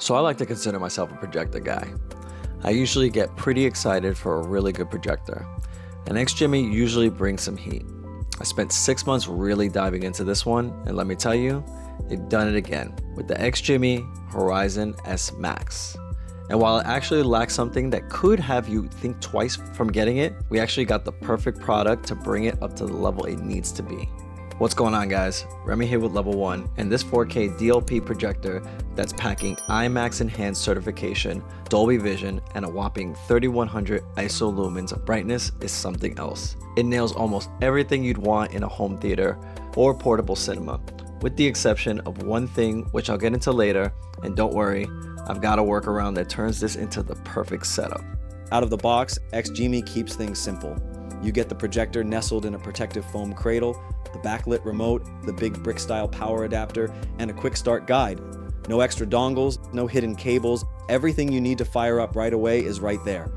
So I like to consider myself a projector guy. I usually get pretty excited for a really good projector, and XGIMI usually brings some heat. I spent 6 months really diving into this one, and let me tell you, they've done it again with the XGIMI Horizon S Max. And while it actually lacks something that could have you think twice from getting it, we actually got the perfect product to bring it up to the level it needs to be. What's going on, guys? Remy here with Level 1, and this 4K DLP projector that's packing IMAX Enhanced certification, Dolby Vision, and a whopping 3100 ISO lumens of brightness is something else. It nails almost everything you'd want in a home theater or portable cinema, with the exception of one thing which I'll get into later, and don't worry, I've got a workaround that turns this into the perfect setup. Out of the box, XGIMI keeps things simple. You get the projector nestled in a protective foam cradle, the backlit remote, the big brick-style power adapter, and a quick start guide. No extra dongles, no hidden cables, everything you need to fire up right away is right there.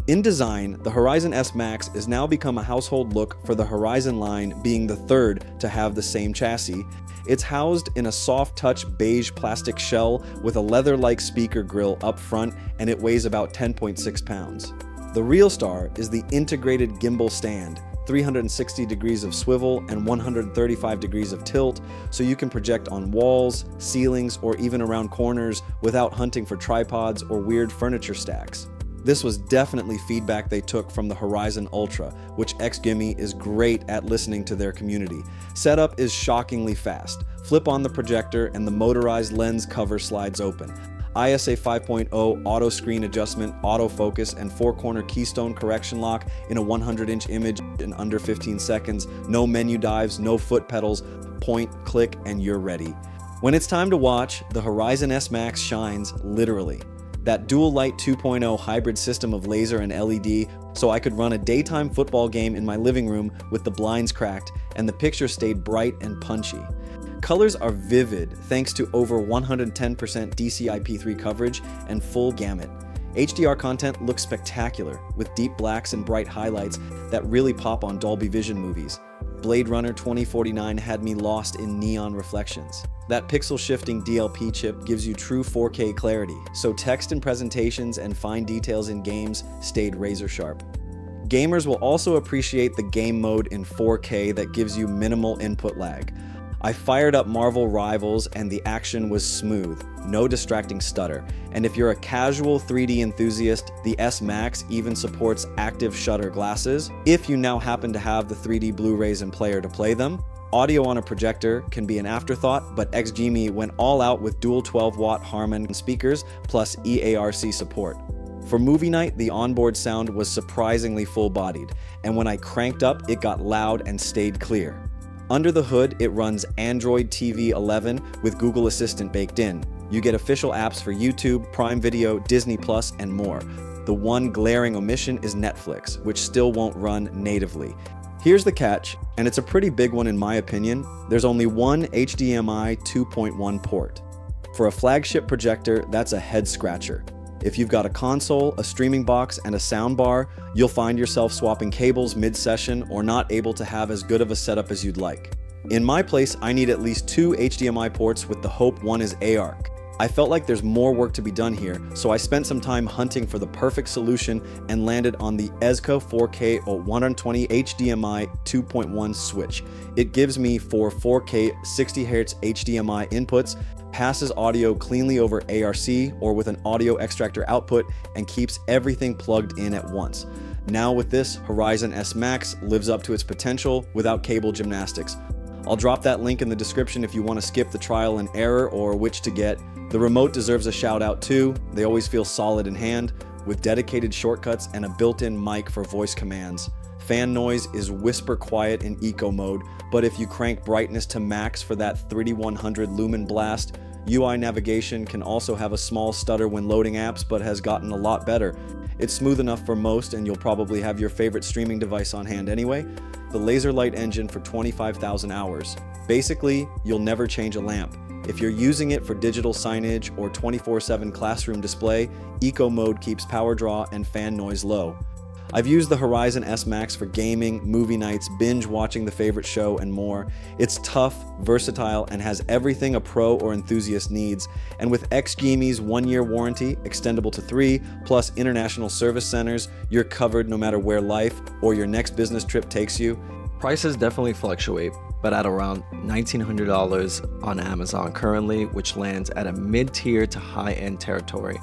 In design, the Horizon S Max has now become a household look for the Horizon line, being the third to have the same chassis. It's housed in a soft-touch beige plastic shell with a leather-like speaker grille up front, and it weighs about 10.6 pounds. The real star is the integrated gimbal stand, 360 degrees of swivel and 135 degrees of tilt, so you can project on walls, ceilings, or even around corners without hunting for tripods or weird furniture stacks. This was definitely feedback they took from the Horizon Ultra, which XGIMI is great at listening to their community. Setup is shockingly fast. Flip on the projector and the motorized lens cover slides open. ISA 5.0 auto screen adjustment, autofocus, and 4-corner keystone correction lock in a 100-inch image in under 15 seconds. No menu dives, no foot pedals, point, click, and you're ready. When it's time to watch, the Horizon S Max shines literally. That dual light 2.0 hybrid system of laser and LED, so I could run a daytime football game in my living room with the blinds cracked, and the picture stayed bright and punchy. Colors are vivid thanks to over 110% DCI-P3 coverage and full gamut. HDR content looks spectacular with deep blacks and bright highlights that really pop on Dolby Vision movies. Blade Runner 2049 had me lost in neon reflections. That pixel-shifting DLP chip gives you true 4K clarity, so text in presentations and fine details in games stayed razor sharp. Gamers will also appreciate the game mode in 4K that gives you minimal input lag. I fired up Marvel Rivals and the action was smooth, no distracting stutter. And if you're a casual 3D enthusiast, the S Max even supports active shutter glasses. If you now happen to have the 3D Blu-rays and player to play them, audio on a projector can be an afterthought, but XGIMI went all out with dual 12-watt Harman speakers plus EARC support. For movie night, the onboard sound was surprisingly full-bodied, and when I cranked up, it got loud and stayed clear. Under the hood, it runs Android TV 11 with Google Assistant baked in. You get official apps for YouTube, Prime Video, Disney+, and more. The one glaring omission is Netflix, which still won't run natively. Here's the catch, and it's a pretty big one in my opinion. There's only one HDMI 2.1 port. For a flagship projector, that's a head-scratcher. If you've got a console, a streaming box, and a soundbar, you'll find yourself swapping cables mid-session or not able to have as good of a setup as you'd like. In my place, I need at least 2 HDMI ports with the hope one is ARC. I felt like there's more work to be done here, so I spent some time hunting for the perfect solution and landed on the ESCO 4K or 120 HDMI 2.1 switch. It gives me 4K 60Hz HDMI inputs, passes audio cleanly over ARC or with an audio extractor output, and keeps everything plugged in at once. Now with this, Horizon S Max lives up to its potential without cable gymnastics. I'll drop that link in the description if you want to skip the trial and error or which to get. The remote deserves a shout out too. They always feel solid in hand, with dedicated shortcuts and a built-in mic for voice commands. Fan noise is whisper quiet in eco mode, but if you crank brightness to max for that 3100 lumen blast, UI navigation can also have a small stutter when loading apps, but has gotten a lot better. It's smooth enough for most, and you'll probably have your favorite streaming device on hand anyway. The laser light engine for 25,000 hours. Basically, you'll never change a lamp. If you're using it for digital signage or 24/7 classroom display, eco mode keeps power draw and fan noise low. I've used the Horizon S Max for gaming, movie nights, binge watching the favorite show, and more. It's tough, versatile, and has everything a pro or enthusiast needs. And with XGIMI's 1-year warranty, extendable to 3, plus international service centers, you're covered no matter where life or your next business trip takes you. Prices definitely fluctuate, but at around $1,900 on Amazon currently, which lands at a mid-tier to high-end territory.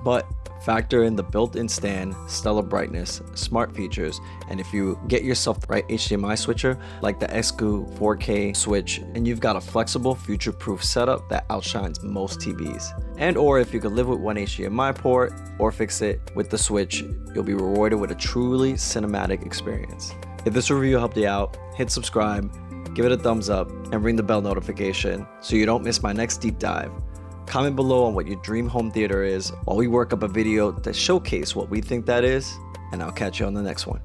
But factor in the built-in stand, stellar brightness, smart features, and if you get yourself the right HDMI switcher like the XGIMI 4K switch, and you've got a flexible, future-proof setup that outshines most TVs. And or if you could live with one HDMI port or fix it with the switch, you'll be rewarded with a truly cinematic experience. If this review helped you out, hit subscribe, give it a thumbs up, and ring the bell notification so you don't miss my next deep dive. Comment below on what your dream home theater is while we work up a video to showcase what we think that is, and I'll catch you on the next one.